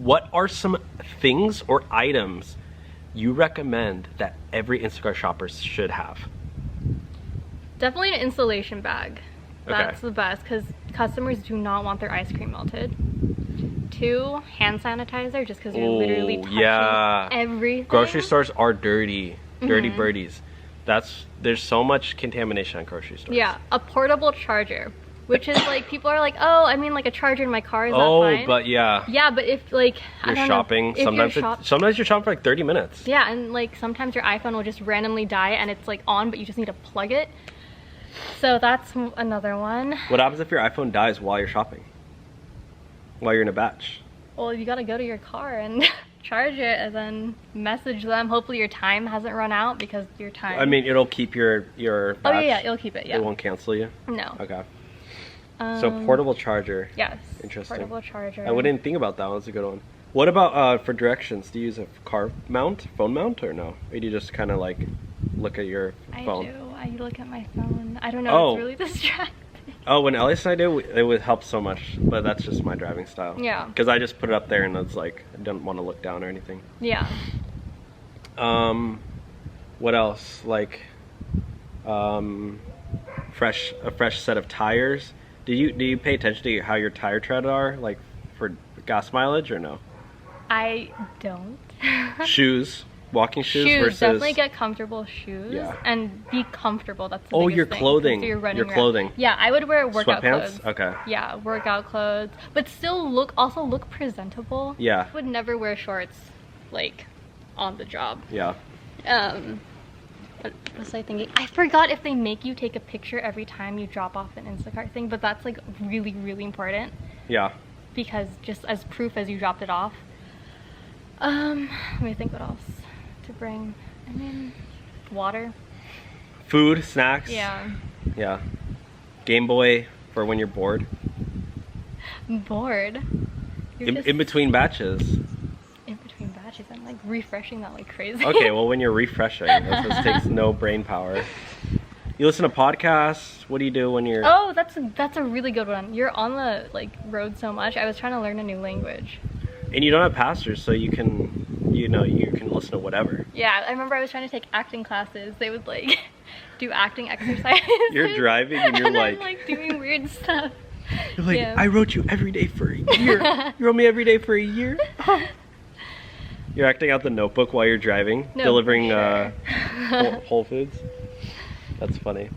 what are some things or items you recommend that every Instacart shopper should have? Definitely an installation bag. That's Okay. the best because customers do not want their ice cream melted. 2, hand sanitizer, just because you're literally touching everything. Grocery stores are dirty birdies. There's so much contamination at grocery stores. Yeah, a portable charger, which is like, people are like, oh, I mean, like a charger in my car, is that fine? But yeah. Yeah, but if like You're shopping, sometimes you're shopping for like 30 minutes. Yeah, and like sometimes your iPhone will just randomly die and it's like on, but you just need to plug it. So that's another one. What happens if your iPhone dies while you're shopping? While you're in a batch? Well, you gotta go to your car and charge it and then message them. Hopefully your time hasn't run out, because your time... I mean, it'll keep your batch. Oh yeah, it'll keep it, yeah. It won't cancel you? No. Okay. So portable charger. Yes. Interesting. Portable charger. I wouldn't think about that one. That's a good one. What about for directions? Do you use a car mount, phone mount, or no? Or do you just kind of like look at your phone? I do. I look at my phone. I don't know. It's really distracting. Oh, when Elliot and I do, it would help so much, but that's just my driving style. Yeah. Because I just put it up there and it's like, I don't want to look down or anything. Yeah. What else? Like, a fresh set of tires. Do you pay attention to how your tire tread are, like for gas mileage, or no? I don't. Shoes. Walking shoes versus... Definitely get comfortable shoes. Yeah. And be comfortable. That's the biggest your thing, clothing. you're running Your around. clothing. Yeah, I would wear workout Sweatpants? clothes. Okay. Yeah, workout clothes. But still look presentable. Yeah. I would never wear shorts, like, on the job. Yeah. What was I thinking? I forgot if they make you take a picture every time you drop off an Instacart thing, but that's like really, really important. Yeah. Because just as proof as you dropped it off. Let me think what else to bring. I mean, water. Food, snacks. Yeah. Yeah. Game Boy for when you're bored. Bored? In between batches. In between batches, I'm like refreshing that like crazy. Okay, well when you're refreshing, this takes no brain power. You listen to podcasts? What do you do when you're... Oh, that's a really good one. You're on the like road so much. I was trying to learn a new language. And you don't have pastors, so you can listen to whatever. Yeah, I remember I was trying to take acting classes. They would like do acting exercises. You're driving and you're and like... I'm like doing weird stuff. You're like, Yeah. I wrote you every day for a year. You wrote me every day for a year? You're acting out The Notebook while you're driving, No, delivering for sure. Whole Foods. That's funny.